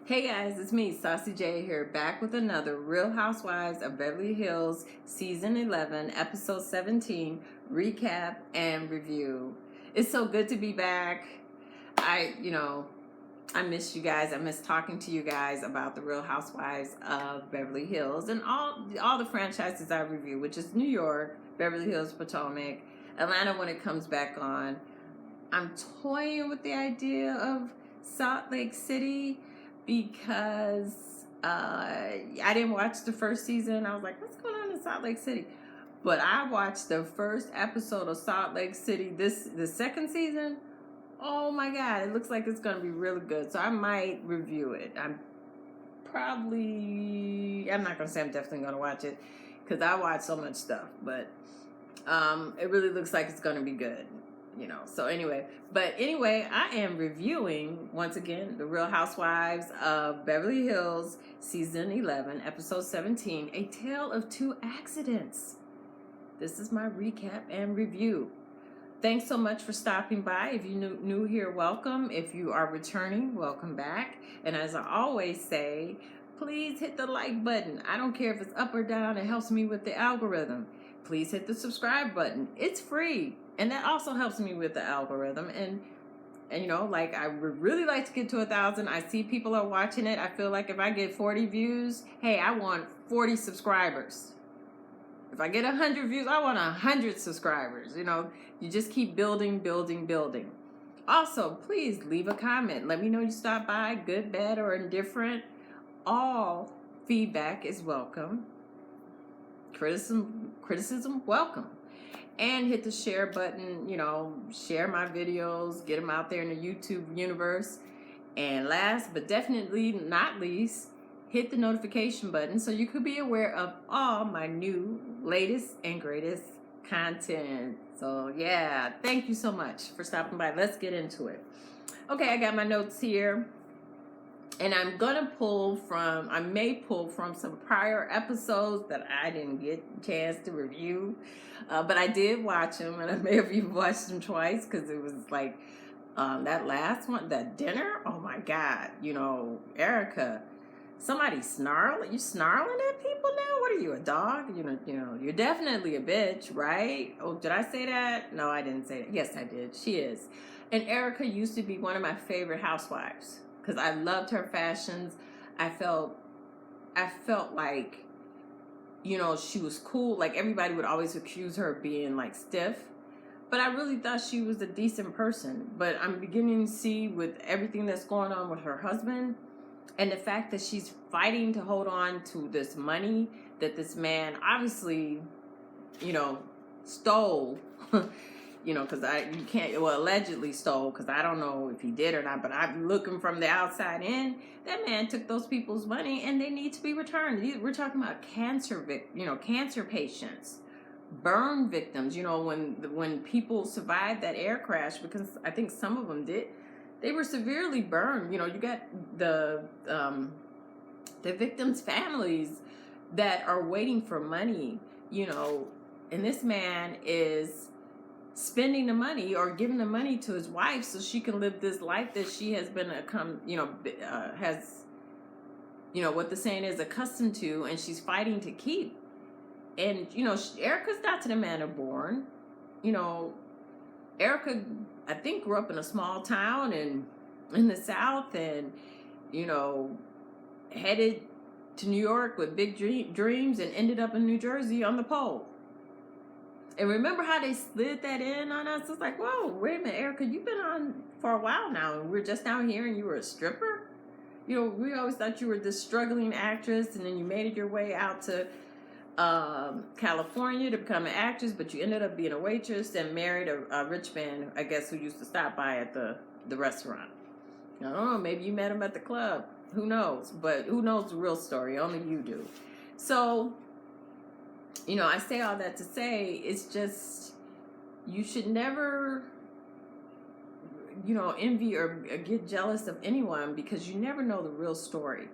Hey guys, it's me, Saucy J here, back with another Real Housewives of Beverly Hills Season 11, Episode 17, recap and review. It's so good to be back. I miss you guys. I miss talking to you guys about the Real Housewives of Beverly Hills and all the franchises I review, which is New York, Beverly Hills, Potomac, Atlanta when it comes back on. I'm toying with the idea of Salt Lake City because I didn't watch the first season. I was like, what's going on in Salt Lake City? But I watched the first episode of Salt Lake City, the second season. Oh my God, it looks like it's going to be really good. So I might review it. I'm not going to say I'm definitely going to watch it because I watch so much stuff. But it really looks like it's going to be good. So anyway, I am reviewing once again the Real Housewives of Beverly Hills Season 11 Episode 17, A Tale of Two Accidents. This is my recap and review. Thanks so much for stopping by. If you're new here, welcome. If you are returning, welcome back. And as I always say, please hit the like button. I don't care if it's up or down. It helps me with the algorithm. Please hit the subscribe button. It's free. And that also helps me with the algorithm. And I would really like to get to 1,000. I see people are watching it. I feel like if I get 40 views, hey, I want 40 subscribers. If I get 100 views, I want 100 subscribers. You just keep building. Also, please leave a comment. Let me know you stopped by, good, bad, or indifferent. All feedback is welcome. Criticism, welcome. And hit the share button, share my videos, get them out there in the YouTube universe. And last but definitely not least, hit the notification button so you could be aware of all my new, latest, and greatest content. So yeah, thank you so much for stopping by. Let's get into it. Okay, I got my notes here. And I may pull from some prior episodes that I didn't get a chance to review. But I did watch them, and I may have even watched them twice because it was like that last one, that dinner. Oh my God, Erica, somebody snarling. You snarling at people now? What are you, a dog? You're definitely a bitch, right? Oh, did I say that? No, I didn't say that. Yes, I did. She is. And Erica used to be one of my favorite housewives because I loved her fashions. I felt like, she was cool. Like everybody would always accuse her of being like stiff, but I really thought she was a decent person. But I'm beginning to see with everything that's going on with her husband and the fact that she's fighting to hold on to this money that this man obviously, stole, because allegedly stole, because I don't know if he did or not, but I'm looking from the outside in. That man took those people's money and they need to be returned. We're talking about cancer patients, burn victims. When people survived that air crash, because I think some of them did, they were severely burned. You got the victims' families that are waiting for money. And this man is spending the money or giving the money to his wife so she can live this life that she has been what the saying is, accustomed to, and she's fighting to keep. And Erica's not to the manner born. Erica, I think, grew up in a small town and in the South, and headed to New York with big dreams and ended up in New Jersey on the pole. And remember how they slid that in on us? It's like, whoa, wait a minute, Erica, you've been on for a while now, and we're just now hearing you were a stripper? We always thought you were this struggling actress, and then you made it your way out to California to become an actress, but you ended up being a waitress and married a rich man, I guess, who used to stop by at the restaurant. I don't know, maybe you met him at the club. Who knows? But who knows the real story? Only you do. So, I say all that to say, it's just, you should never, envy or get jealous of anyone, because you never know the real story.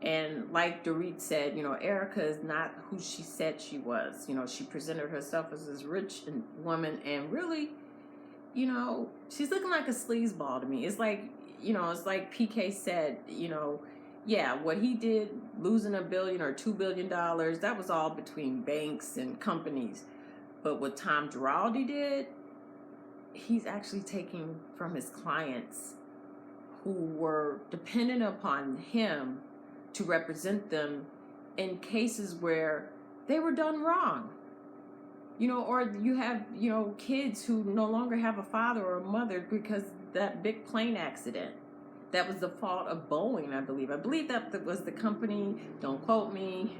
And like Dorit said, Erica is not who she said she was. She presented herself as this rich woman, and really, she's looking like a sleazeball to me. It's like, it's like PK said, yeah, what he did, losing $1 billion or $2 billion, that was all between banks and companies. But what Tom Giraldi did, he's actually taking from his clients who were dependent upon him to represent them in cases where they were done wrong. Or you have, kids who no longer have a father or a mother because that big plane accident. That was the fault of Boeing, I believe. I believe that was the company. Don't quote me.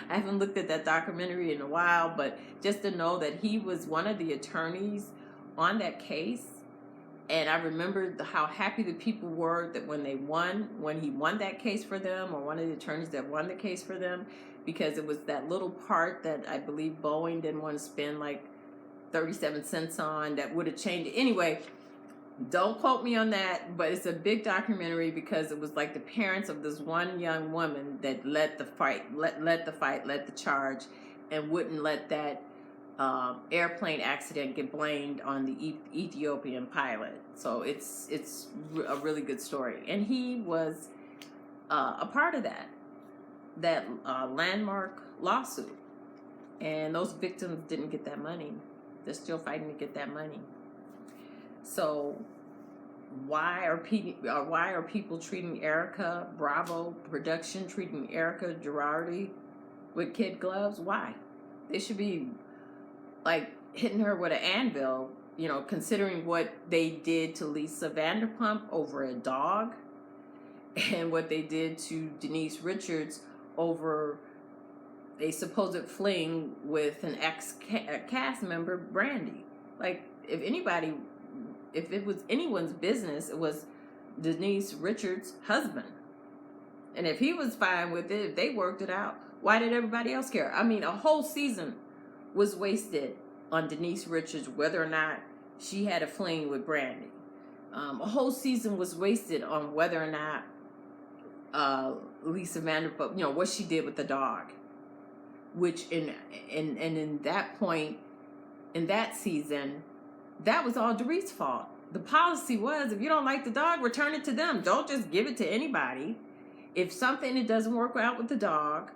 I haven't looked at that documentary in a while, but just to know that he was one of the attorneys on that case. And I remember how happy the people were that when he won that case for them, or one of the attorneys that won the case for them, because it was that little part that I believe Boeing didn't want to spend like 37 cents on that would have changed it. Anyway, don't quote me on that, but it's a big documentary because it was like the parents of this one young woman that led the charge, and wouldn't let that airplane accident get blamed on the Ethiopian pilot. So it's a really good story, and he was a part of that landmark lawsuit, and those victims didn't get that money. They're still fighting to get that money. So why are people treating Erica Bravo production treating Erica Girardi with kid gloves? Why? They should be like hitting her with an anvil, considering what they did to Lisa Vanderpump over a dog, and what they did to Denise Richards over a supposed fling with an ex-cast member, Brandy. Like, if it was anyone's business, it was Denise Richards' husband. And if he was fine with it, if they worked it out, why did everybody else care? I mean, a whole season was wasted on Denise Richards, whether or not she had a fling with Brandy. A whole season was wasted on whether or not Lisa Vanderpump, what she did with the dog. Which in that point, in that season, that was all Dorit's fault. The policy was, if you don't like the dog, return it to them. Don't just give it to anybody. If something doesn't work out with the dog,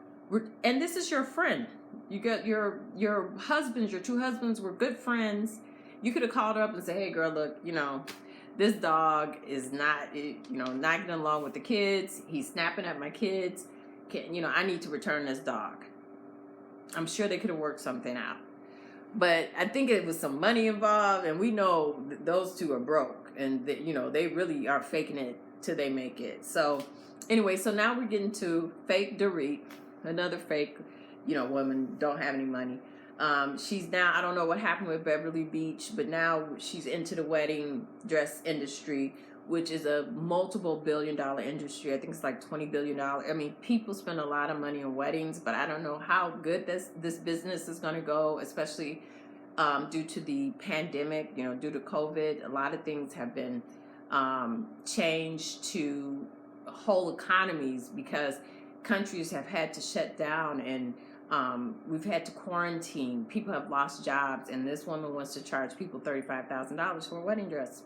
and this is your friend. You got your husbands, your two husbands were good friends. You could have called her up and said, hey girl, look, this dog is not getting along with the kids. He's snapping at my kids. I need to return this dog. I'm sure they could have worked something out. But I think it was some money involved, and we know those two are broke, and they really are faking it till they make it. So anyway, so now we're getting to fake Dorit, another fake, woman, don't have any money. She's now, I don't know what happened with Beverly Beach, but now she's into the wedding dress industry, which is a multiple billion-dollar industry. I think it's like $20 billion. I mean, people spend a lot of money on weddings, but I don't know how good this business is going to go, especially due to the pandemic, due to COVID. A lot of things have been changed to whole economies because countries have had to shut down, and we've had to quarantine. People have lost jobs, and this woman wants to charge people $35,000 for a wedding dress.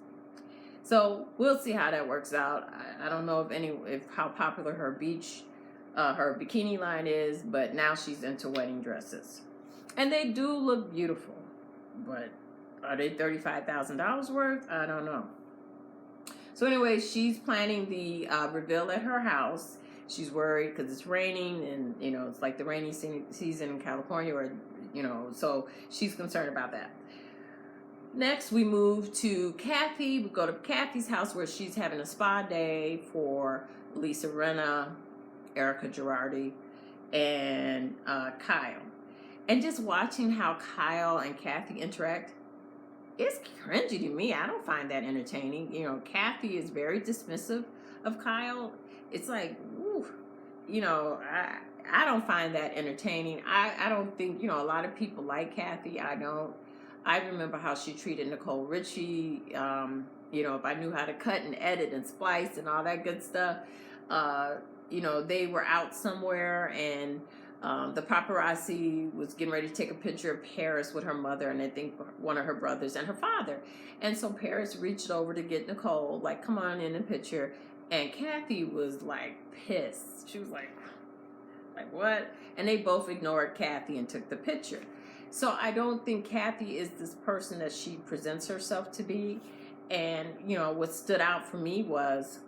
So we'll see how that works out. I don't know if how popular her bikini line is, but now she's into wedding dresses, and they do look beautiful. But are they $35,000 worth? I don't know. So anyway, she's planning the reveal at her house. She's worried because it's raining, and it's like the rainy season in California, or so she's concerned about that. Next, we move to Kathy. We go to Kathy's house where she's having a spa day for Lisa Rinna, Erica Girardi, and Kyle. And just watching how Kyle and Kathy interact, it's cringy to me. I don't find that entertaining. Kathy is very dismissive of Kyle. It's like, ooh, I don't find that entertaining. I don't think, a lot of people like Kathy. I don't. I remember how she treated Nicole Richie. If I knew how to cut and edit and splice and all that good stuff, they were out somewhere, and the paparazzi was getting ready to take a picture of Paris with her mother, and I think one of her brothers and her father. And so Paris reached over to get Nicole, like, come on in the picture. And Kathy was like pissed. She was like what? And they both ignored Kathy and took the picture. So I don't think Kathy is this person that she presents herself to be. And, you know, what stood out for me was,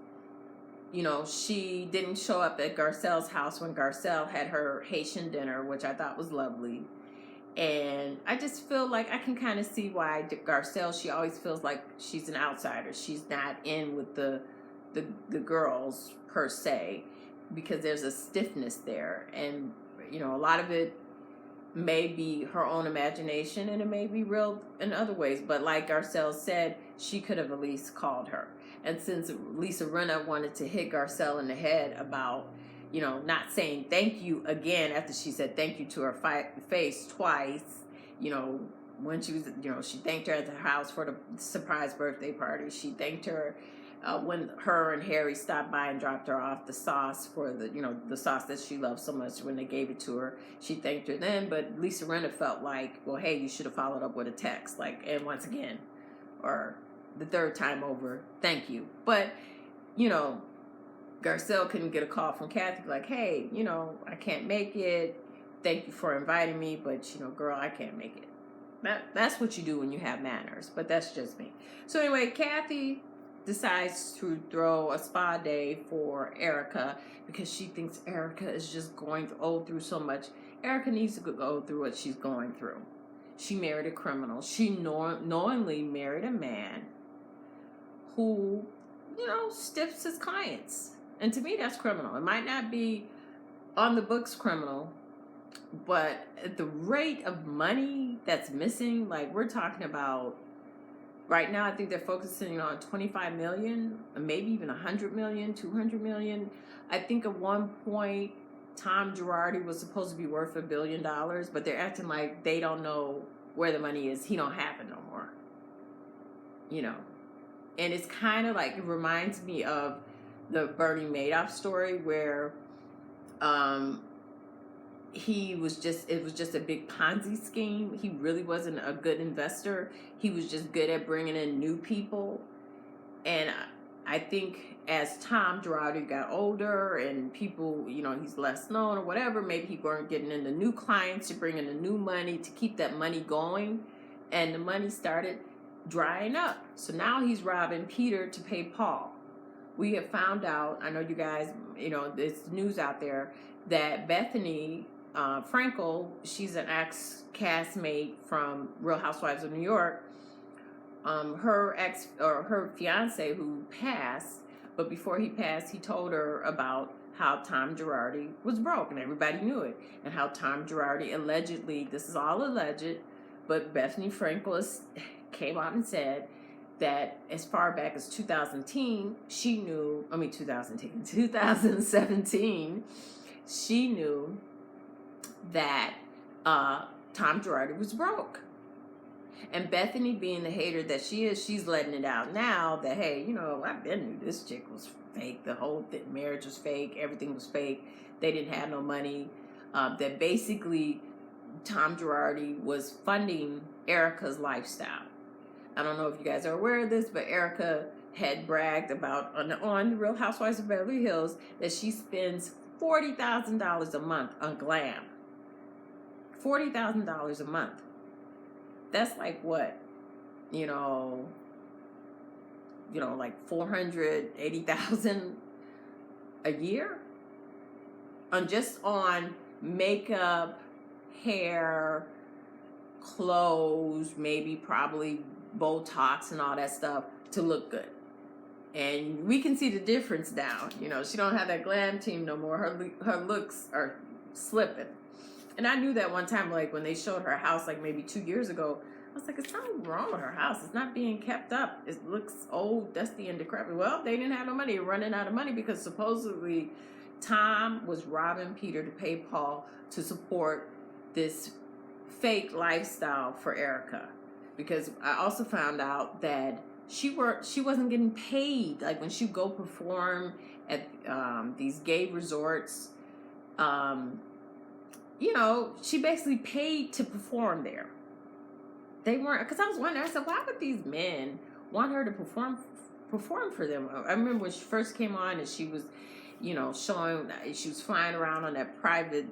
you know, she didn't show up at Garcelle's house when Garcelle had her Haitian dinner, which I thought was lovely. And I just feel like I can kind of see why Garcelle, she always feels like she's an outsider. She's not in with the girls per se, because there's a stiffness there. And, you know, a lot of it may be her own imagination and it may be real in other ways. But like Garcelle said, she could have at least called her. And since Lisa Rinna wanted to hit Garcelle in the head about, you know, not saying thank you again after she said thank you to her face twice, you know, when she was, you know, she thanked her at the house for the surprise birthday party. She thanked her when her and Harry stopped by and dropped her off the sauce for the, you know, the sauce that she loved so much when they gave it to her. She thanked her then, but Lisa Rinna felt like, well, hey, you should have followed up with a text, like, and once again, or the third time over, thank you. But, you know, Garcelle couldn't get a call from Kathy like, hey, you know, I can't make it. Thank you for inviting me, but, you know, girl, I can't make it. That's what you do when you have manners, but that's just me. So anyway, Kathy decides to throw a spa day for Erica because she thinks Erica is just going through so much. Erica needs to go through what she's going through. She married a criminal. She knowingly married a man who, you know, stiffs his clients. And to me, that's criminal. It might not be on the books criminal, but at the rate of money that's missing, like we're talking about right now, I think they're focusing on 25 million, maybe even 100 million, 200 million. I think at one point, Tom Girardi was supposed to be worth $1 billion, but they're acting like they don't know where the money is. He don't have it no more. You know, and it's kind of like, it reminds me of the Bernie Madoff story where it was just a big Ponzi scheme. He really wasn't a good investor. He was just good at bringing in new people. And I think as Tom Girardi got older and people, you know, he's less known or whatever, maybe he weren't getting in the new clients to bring in the new money to keep that money going. And the money started drying up. So now he's robbing Peter to pay Paul. We have found out, I know you guys, you know, there's news out there that Bethany Frankel, she's an ex-castmate from Real Housewives of New York. Her fiance who passed, but before he passed, he told her about how Tom Girardi was broke, and everybody knew it, and how Tom Girardi allegedly, this is all alleged, but Bethany Frankel came out and said that as far back as 2017, she knew that Tom Girardi was broke. And Bethany, being the hater that she is, she's letting it out now that, hey, you know, I've been knew this chick was fake. The whole marriage was fake. Everything was fake. They didn't have no money. That basically Tom Girardi was funding Erica's lifestyle. I don't know if you guys are aware of this, but Erica had bragged about on the Real Housewives of Beverly Hills that she spends $40,000 a month on glam. $40,000 a month. That's like what? You know, like $480,000 a year on makeup, hair, clothes, maybe probably Botox and all that stuff to look good. And we can see the difference now. You know, she don't have that glam team no more. Her looks are slipping. And I knew that one time, like when they showed her house, like maybe 2 years ago, I was like, it's something wrong with her house. It's not being kept up. It looks old, dusty, and decrepit. Well, they didn't have no money. They were running out of money because supposedly Tom was robbing Peter to pay Paul to support this fake lifestyle for Erica. Because I also found out that she wasn't getting paid. Like when she go perform at these gay resorts, you know, she basically paid to perform there. They weren't, because I was wondering, I said, why would these men want her to perform perform for them. I remember when she first came on and she was, showing, she was flying around on that private,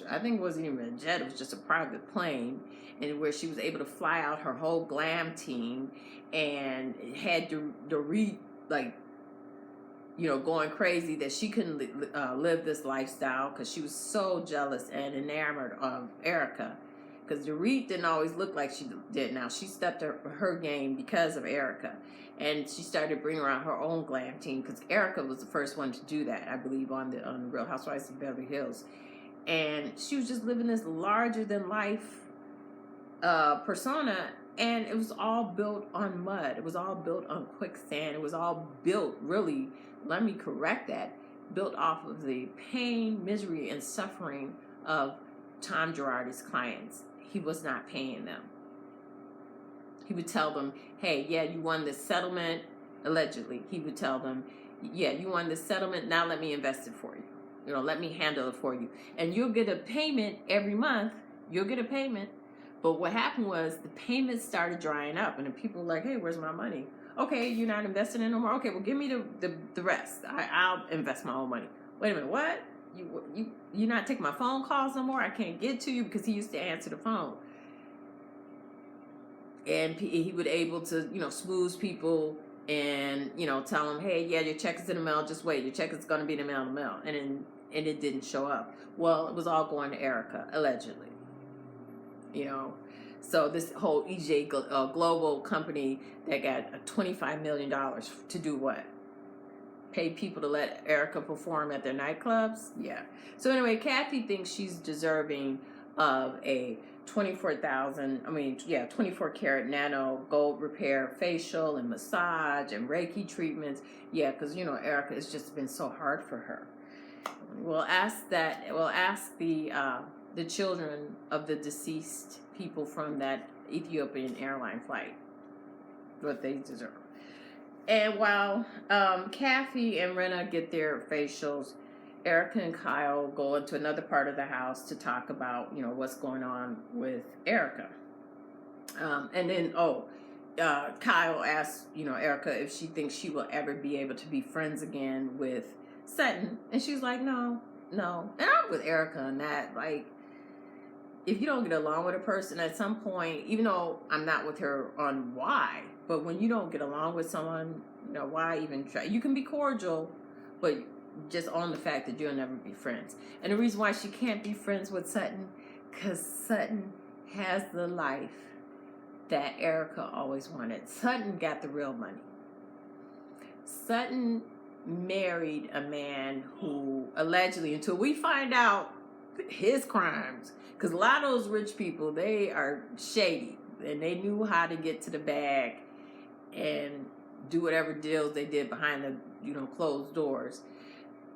I think it wasn't even a jet, it was just a private plane, and where she was able to fly out her whole glam team and had Dorit, like, going crazy that she couldn't live this lifestyle because she was so jealous and enamored of Erica. Because Dorit didn't always look like she did now. She stepped up her game because of Erica. And she started bringing around her own glam team because Erica was the first one to do that, I believe, on the Real Housewives of Beverly Hills. And she was just living this larger-than-life persona, and it was all built on mud. It was all built on quicksand. It was all built, really, let me correct that, built off of the pain, misery, and suffering of Tom Girardi's clients. He was not paying them. He would tell them, hey, yeah, you won this settlement, allegedly. He would tell them, yeah, you won this settlement, now let me invest it for you. Let me handle it for you. And you'll get a payment every month. You'll get a payment. But what happened was the payments started drying up, and the people were like, hey, where's my money? Okay, you're not investing in no more? Okay, well, give me the rest. I'll invest my own money. Wait a minute, what? You're not taking my phone calls no more? I can't get to you, because he used to answer the phone. And he would able to, smooth people and, tell them, hey, yeah, your check is in the mail. Just wait. Your check is going to be in the mail. And it didn't show up. Well, it was all going to Erica, allegedly. So this whole EJ Global company that got $25 million to do what? Pay people to let Erica perform at their nightclubs? Yeah. So anyway, Kathy thinks she's deserving of a 24 karat nano gold repair facial and massage and Reiki treatments. Yeah, because, Erica, it's just been so hard for her. We'll ask the children of the deceased people from that Ethiopian airline flight what they deserve. And while Kathy and Rena get their facials, Erica and Kyle go into another part of the house to talk about, what's going on with Erica. And then, Kyle asks, Erica if she thinks she will ever be able to be friends again with Sutton. And she's like, no. And I'm with Erica on that. Like, if you don't get along with a person at some point, even though I'm not with her on why, but when you don't get along with someone, why even try? You can be cordial, but just on the fact that you'll never be friends. And the reason why she can't be friends with Sutton, because Sutton has the life that Erica always wanted. Sutton got the real money. Sutton married a man who allegedly, until we find out his crimes, because a lot of those rich people, they are shady, and they knew how to get to the bag and do whatever deals they did behind the closed doors.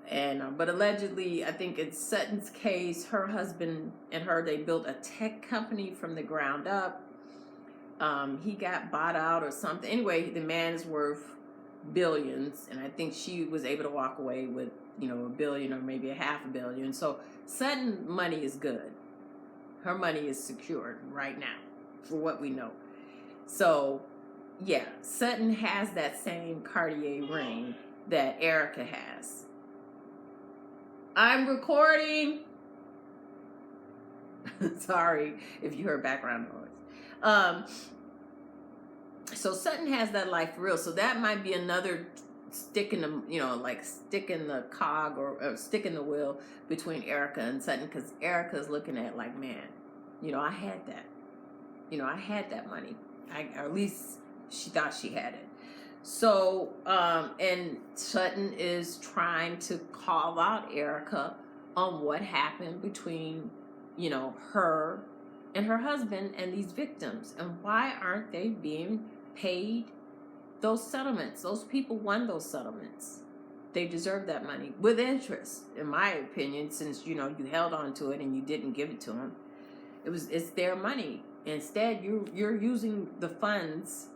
And but allegedly, I think in Sutton's case, her husband and her, they built a tech company from the ground up. He got bought out or something. Anyway, the man is worth billions, and I think she was able to walk away with $1 billion or maybe $500 million. So Sutton money is good. Her money is secured right now, for what we know. So yeah, Sutton has that same Cartier ring that Erica has. I'm recording. Sorry if you heard background noise. So Sutton has that life for real. So that might be another stick in the, stick in the cog or stick in the wheel between Erica and Sutton, because Erica's looking at like, man, I had that. I had that money. Or at least she thought she had it. So, and Sutton is trying to call out Erica on what happened between, her and her husband and these victims. And why aren't they being paid those settlements? Those people won those settlements. They deserve that money with interest, in my opinion, since, you held on to it and you didn't give it to them. It's their money. Instead, you're using the funds,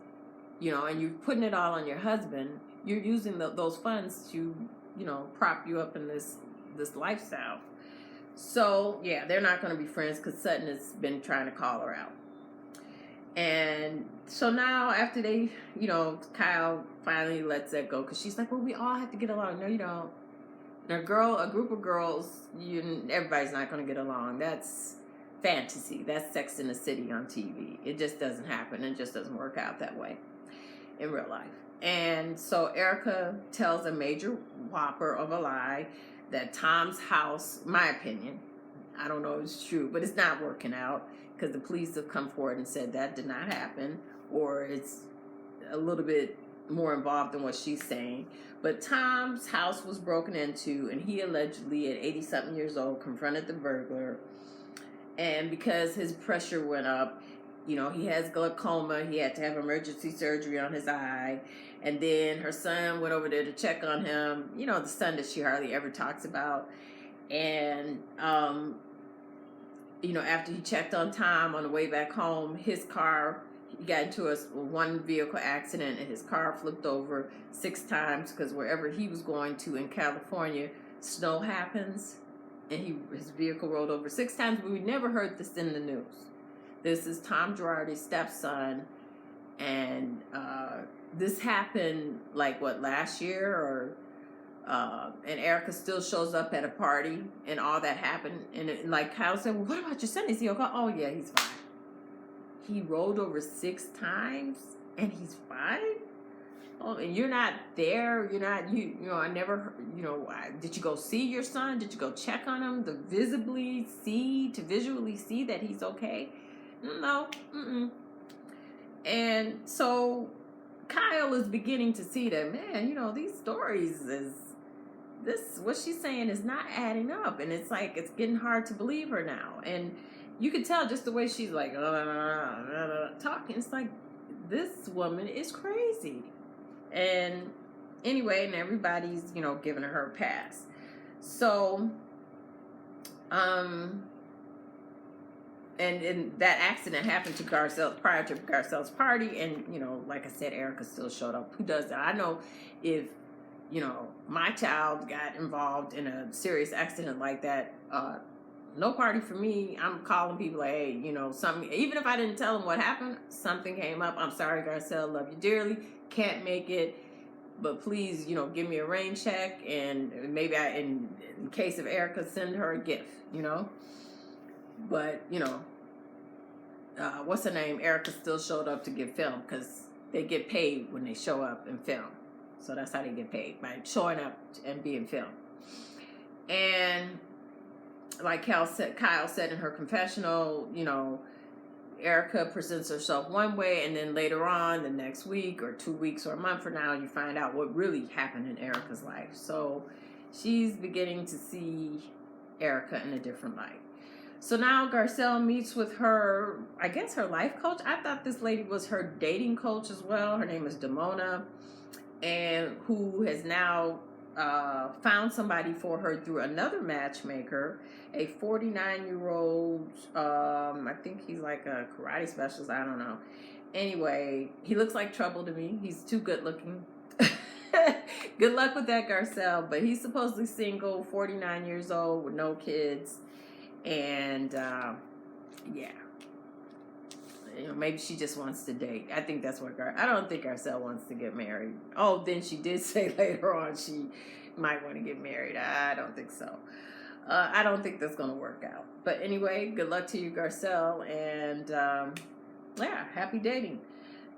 and you're putting it all on your husband. You're using those funds to, prop you up in this lifestyle. So, yeah, they're not going to be friends because Sutton has been trying to call her out. And so now after they, Kyle finally lets that go because she's like, well, we all have to get along. No, you don't. A group of girls, everybody's not going to get along. That's fantasy. That's Sex in the City on TV. It just doesn't happen. It just doesn't work out that way in real life. And so Erica tells a major whopper of a lie that Tom's house, my opinion, I don't know if it's true, but it's not working out because the police have come forward and said that did not happen, or it's a little bit more involved than what she's saying. But Tom's house was broken into, and he allegedly, at 80-something years old, confronted the burglar. And because his pressure went up, he has glaucoma. He had to have emergency surgery on his eye. And then her son went over there to check on him. The son that she hardly ever talks about. And, after he checked on Tom on the way back home, his car, he got into a one vehicle accident and his car flipped over 6 times because wherever he was going to in California, snow happens. And his vehicle rolled over 6 times, but we never heard this in the news. This is Tom Girardi's stepson, and this happened last year, or and Erica still shows up at a party, and all that happened, and Kyle said, well, what about your son? Is he okay? Oh yeah, he's fine. He rolled over 6 times, and he's fine. Oh, and you're not there. You're not, I never, did you go see your son? Did you go check on him to visually see that he's okay? No. And so Kyle is beginning to see that, man, these stories what she's saying is not adding up. And it's it's getting hard to believe her now. And you can tell just the way she's talking. It's this woman is crazy. And anyway, and everybody's, giving her a pass. So, and that accident happened to Garcelle, prior to Garcelle's party. And, like I said, Erica still showed up. Who does that? I know if, my child got involved in a serious accident like that, no party for me. I'm calling people hey, something, even if I didn't tell them what happened, something came up. I'm sorry, Garcelle, love you dearly. Can't make it, but please, give me a rain check, and maybe in case of Erica, send her a gift, But, what's her name? Erica still showed up to get filmed because they get paid when they show up and film. So that's how they get paid, by showing up and being filmed. And like Kyle said in her confessional, Erica presents herself one way, and then later on, the next week or 2 weeks or a month from now, you find out what really happened in Erica's life. So she's beginning to see Erica in a different light. So now Garcelle meets with her, I guess her life coach. I thought this lady was her dating coach as well. Her name is Damona, and who has now found somebody for her through another matchmaker, a 49-year-old, I think he's like a karate specialist, I don't know. Anyway, he looks like trouble to me. He's too good looking. Good luck with that, Garcelle. But he's supposedly single, 49 years old with no kids. And, yeah. Maybe she just wants to date. I think that's what I don't think Garcelle wants to get married. Oh, then she did say later on she might want to get married. I don't think so. I don't think that's going to work out. But anyway, good luck to you, Garcelle. And, yeah, happy dating.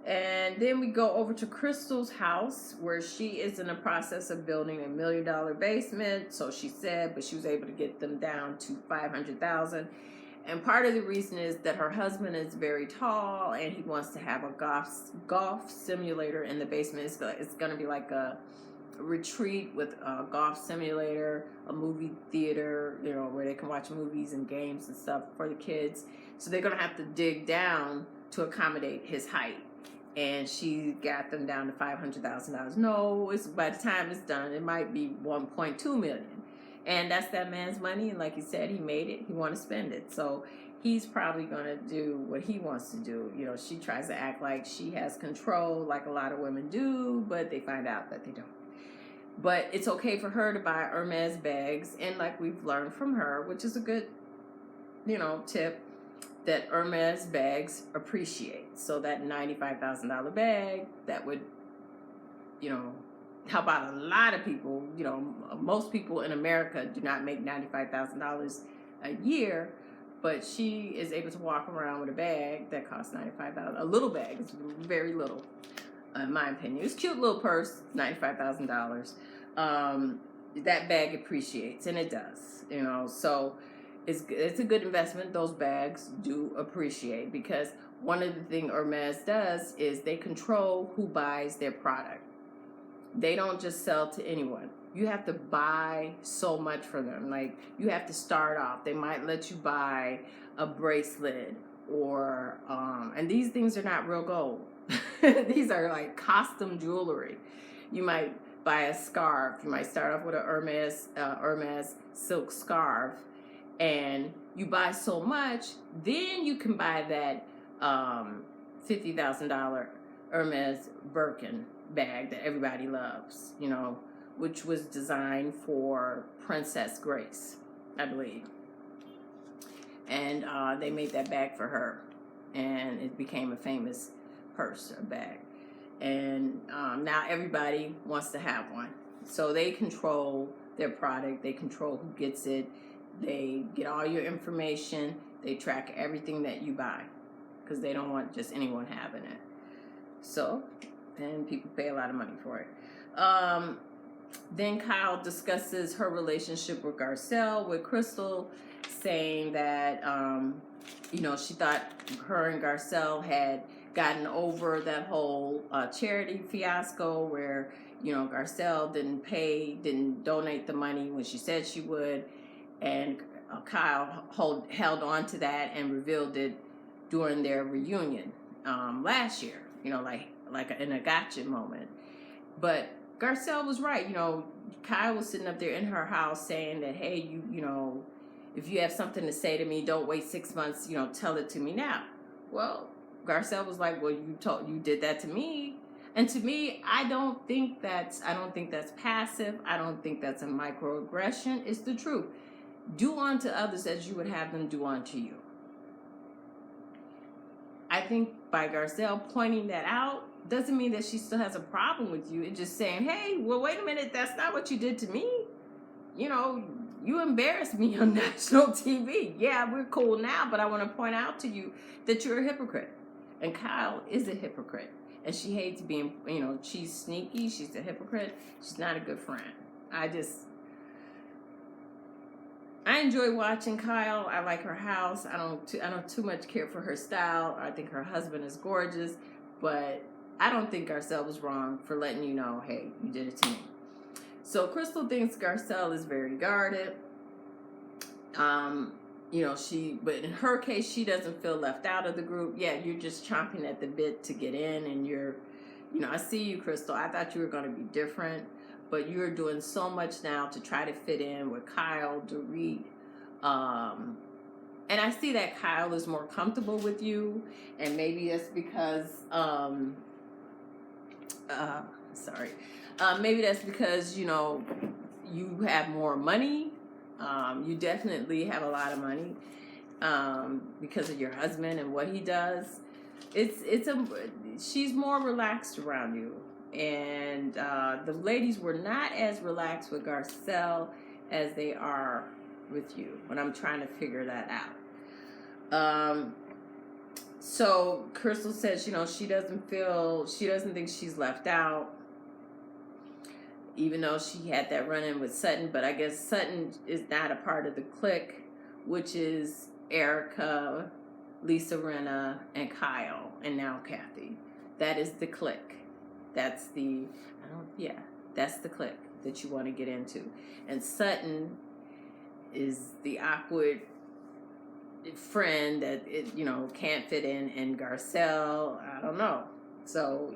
And then we go over to Crystal's house, where she is in the process of building $1 million basement. So she said, but she was able to get them down to $500,000. And part of the reason is that her husband is very tall, and he wants to have a golf simulator in the basement. It's going to be like a retreat with a golf simulator, a movie theater, where they can watch movies and games and stuff for the kids. So they're going to have to dig down to accommodate his height. And she got them down to $500,000. No, by the time it's done, it might be $1.2 million. And that's that man's money. And like he said, he made it. He wants to spend it. So he's probably going to do what he wants to do. She tries to act like she has control, like a lot of women do, but they find out that they don't. But it's okay for her to buy Hermes bags. And like we've learned from her, which is a good, tip, that Hermes bags appreciate. So that $95,000 bag that would, you know, help out a lot of people. You know, most people in America do not make $95,000 a year, but she is able to walk around with a bag that costs $95,000. A little bag, it's very little, in my opinion. It's a cute little purse, $95,000. That bag appreciates, and it does. You know, so it's a good investment. Those bags do appreciate because one of the things Hermes does is they control who buys their product. They don't just sell to anyone. You have to buy so much for them. Like, you have to start off. They might let you buy a bracelet or, and these things are not real gold. These are like costume jewelry. You might buy a scarf. You might start off with a Hermes silk scarf, and you buy so much, then you can buy that $50,000 Hermes Birkin bag that everybody loves, you know, which was designed for Princess Grace, I believe. And they made that bag for her, and it became a famous purse or bag. And now everybody wants to have one. So they control their product. They control who gets it. They get all your information. They track everything that you buy because they don't want just anyone having it. So, and people pay a lot of money for it. Then Kyle discusses her relationship with Garcelle, with Crystal, saying that, you know, she thought her and Garcelle had gotten over that whole charity fiasco where, you know, Garcelle didn't donate the money when she said she would, and Kyle held on to that and revealed it during their reunion last year, you know, like in a gotcha moment. But Garcelle was right. You know, Kyle was sitting up there in her house saying that, hey, you know, if you have something to say to me, don't wait 6 months, you know, tell it to me now. Well, Garcelle was like, well, you did that to me. And to me, I don't think that's passive. I don't think that's a microaggression. It's the truth. Do unto others as you would have them do unto you. I think by Garcelle pointing that out doesn't mean that she still has a problem with you. It's just saying, hey, well, wait a minute, that's not what you did to me. You know, you embarrassed me on national TV. Yeah, we're cool now, but I want to point out to you that you're a hypocrite. And Kyle is a hypocrite. And she hates being, you know, she's sneaky. She's a hypocrite. She's not a good friend. I enjoy watching Kyle. I like her house. I don't too much care for her style. I think her husband is gorgeous, but I don't think Garcelle was wrong for letting you know, hey, you did it to me. So Crystal thinks Garcelle is very guarded. You know, but in her case, she doesn't feel left out of the group. Yeah, you're just chomping at the bit to get in, and you know, I see you, Crystal. I thought you were going to be different, but you're doing so much now to try to fit in with Kyle, Dorit. And I see that Kyle is more comfortable with you, and maybe that's because, maybe that's because, you know, you have more money. You definitely have a lot of money because of your husband and what he does. She's more relaxed around you. And the ladies were not as relaxed with Garcelle as they are with you, when I'm trying to figure that out. So Crystal says, you know, she doesn't think she's left out, even though she had that run-in with Sutton. But I guess Sutton is not a part of the clique, which is Erica, Lisa Rinna, and Kyle, and now Kathy. That is the clique. That's the clique that you want to get into. And Sutton is the awkward friend that can't fit in, and Garcelle, I don't know. So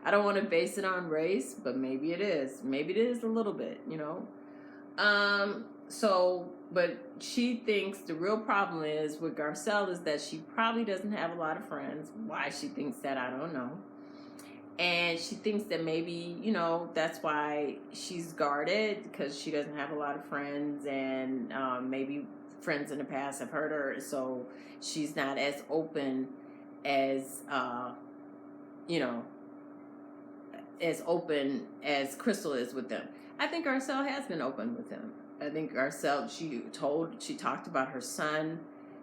I don't want to base it on race, but maybe it is. Maybe it is a little bit, you know. But she thinks the real problem is with Garcelle is that she probably doesn't have a lot of friends. Why she thinks that, I don't know. And she thinks that maybe, you know, that's why she's guarded, because she doesn't have a lot of friends, and maybe friends in the past have heard her, so she's not as open as you know, as open as Crystal is with them. I think Garcelle has been open with him. I think Garcelle, she talked about her son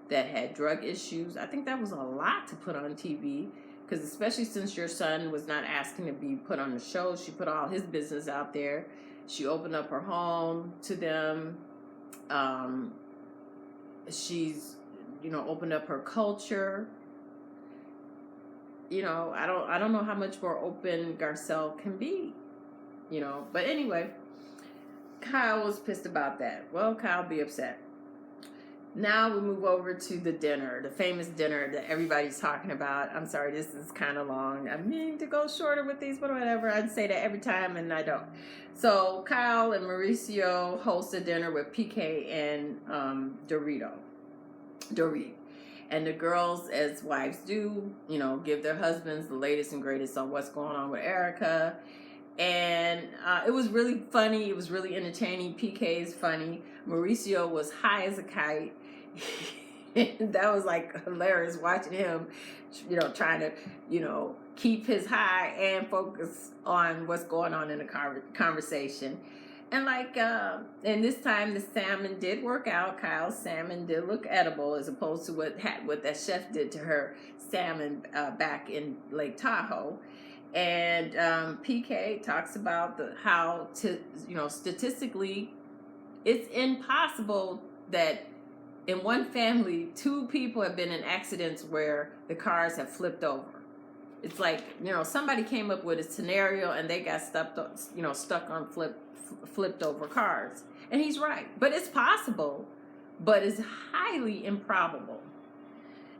that had drug issues. I think that was a lot to put on TV, because especially since your son was not asking to be put on the show, she put all his business out there. She opened up her home to them. She's, opened up her culture. I don't know how much more open Garcelle can be, But anyway, Kyle was pissed about that. Well, Kyle be upset. Now we move over to the dinner, the famous dinner that everybody's talking about. I'm sorry, this is kind of long. I mean to go shorter with these, but whatever. I'd say that every time, and I don't. So Kyle and Mauricio host a dinner with PK and Dorit. And the girls, as wives do, give their husbands the latest and greatest on what's going on with Erica. And it was really funny. It was really entertaining. PK is funny. Mauricio was high as a kite. That was like hilarious watching him, trying to, keep his high and focus on what's going on in the conversation. And and this time the salmon did work out. Kyle's salmon did look edible, as opposed to what that chef did to her salmon back in Lake Tahoe. And PK talks about how statistically, it's impossible that in one family 2 people have been in accidents where the cars have flipped over. It's like, somebody came up with a scenario and they got stuck on flipped over cars. And he's right. But it's possible, but it's highly improbable.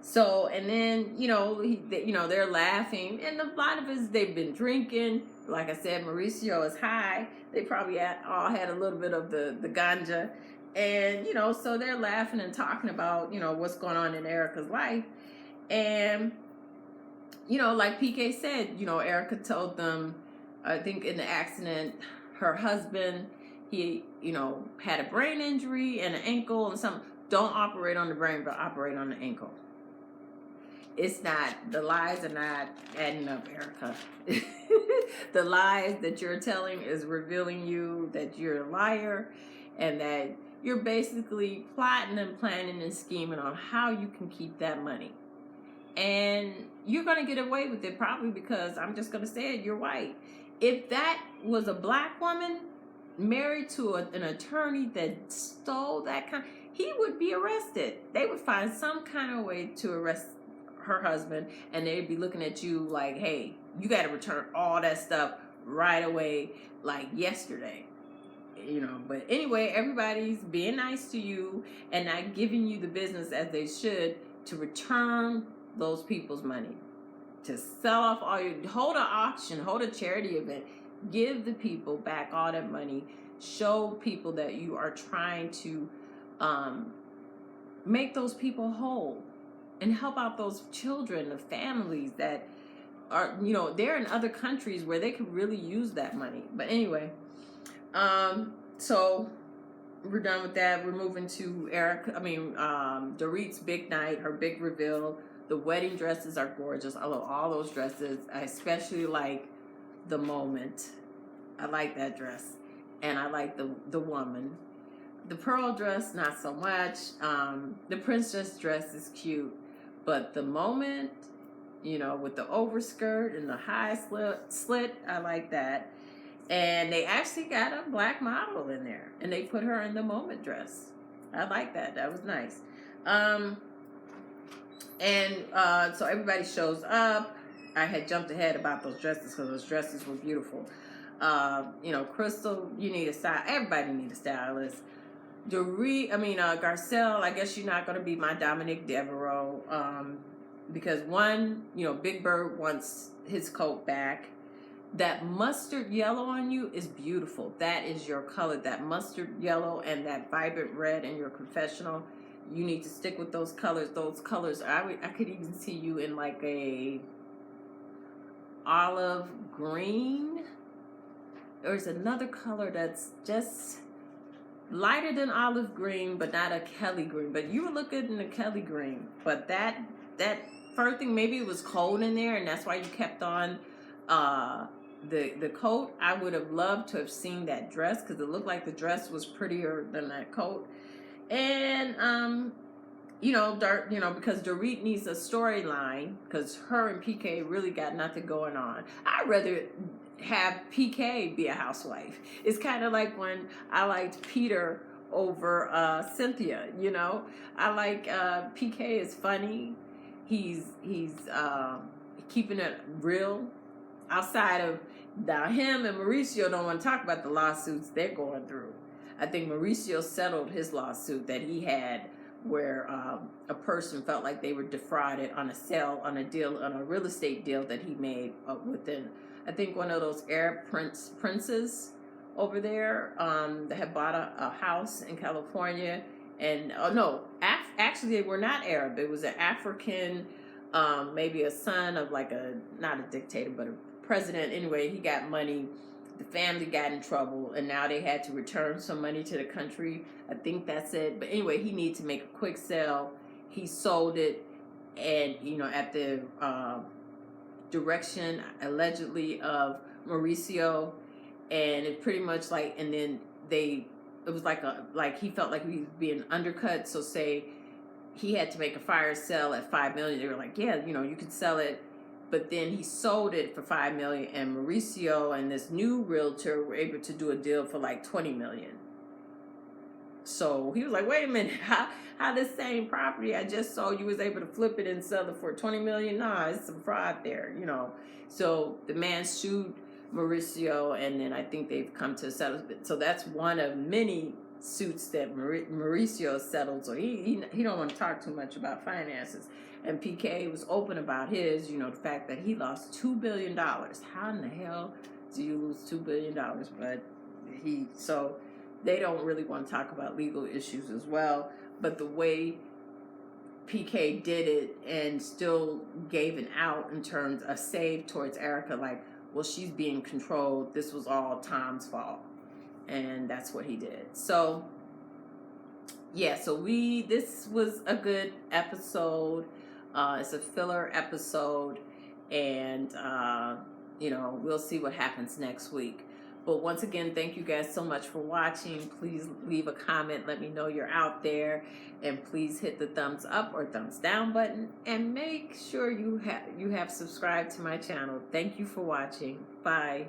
So, and then, they're laughing, and a lot of us, they've been drinking. Like I said, Mauricio is high. They probably all had a little bit of the ganja. And, so they're laughing and talking about, what's going on in Erica's life. And, like PK said, Erica told them, I think in the accident, her husband, he, had a brain injury and an ankle and something. Don't operate on the brain, but operate on the ankle. It's not, the lies are not adding up, Erica. The lies that you're telling is revealing you that you're a liar, and that you're basically plotting and planning and scheming on how you can keep that money. And you're going to get away with it probably because, I'm just going to say it, you're white. If that was a black woman married to an attorney that stole that kind, he would be arrested. They would find some kind of way to arrest her husband, and they'd be looking at you like, hey, you got to return all that stuff right away, like yesterday. But anyway, everybody's being nice to you and not giving you the business as they should to return those people's money, to sell off all your, hold an auction, hold a charity event, give the people back all that money, show people that you are trying to make those people whole, and help out those children, the families that are, they're in other countries where they could really use that money. But anyway, so we're done with that. We're moving to Dorit's big night, her big reveal. The wedding dresses are gorgeous. I love all those dresses. I especially like the moment. I like that dress. And I like the woman. The pearl dress, not so much. The princess dress is cute. But the moment, with the overskirt and the high slit, I like that. And they actually got a black model in there. And they put her in the moment dress. I like that. That was nice. So everybody shows up. I had jumped ahead about those dresses because those dresses were beautiful. Crystal, you need a style. Everybody needs a stylist. Garcelle, I guess you're not going to be my Dominic Devereaux, because one, Big Bird wants his coat back. That mustard yellow on you is beautiful. That is your color, that mustard yellow and that vibrant red in your confessional. You need to stick with those colors. Those colors, I could even see you in like a olive green. There's another color that's just, lighter than olive green, but not a Kelly green. But you would look good in a Kelly green. But that first thing, maybe it was cold in there, and that's why you kept on the coat. I would have loved to have seen that dress because it looked like the dress was prettier than that coat. And because Dorit needs a storyline because her and PK really got nothing going on. I'd rather have PK be a housewife. It's kind of like when I liked Peter over Cynthia. I like PK is funny. He's keeping it real. Outside of now, him and Mauricio don't want to talk about the lawsuits they're going through. I think Mauricio settled his lawsuit that he had where a person felt like they were defrauded on a real estate deal that he made within, I think, one of those Arab princes over there that had bought a house in California. And actually they were not Arab. It was an African, maybe a son of like not a dictator, but a president. Anyway, he got money. The family got in trouble, and now they had to return some money to the country. I think that's it. But anyway, he needed to make a quick sale. He sold it, and at the direction allegedly of Mauricio, and it pretty much and then it was like he felt like he was being undercut. So say he had to make a fire sale at $5 million. They were like, yeah, you could sell it. But then he sold it for $5 million, and Mauricio and this new realtor were able to do a deal for like $20 million. So he was like, wait a minute, how this same property I just sold, you was able to flip it and sell it for $20 million? Nah, it's some fraud there, So the man sued Mauricio, and then I think they've come to a settlement. So that's one of many suits that Mauricio settled. So he don't want to talk too much about finances. And PK was open about his, the fact that he lost $2 billion. How in the hell do you lose $2 billion? But so they don't really want to talk about legal issues as well. But the way PK did it and still gave an out in terms of save towards Erica, like, well, she's being controlled. This was all Tom's fault. And that's what he did. So, yeah, this was a good episode. It's a filler episode, and we'll see what happens next week. But once again, thank you guys so much for watching. Please leave a comment. Let me know you're out there, and please hit the thumbs up or thumbs down button, and make sure you have subscribed to my channel. Thank you for watching. Bye.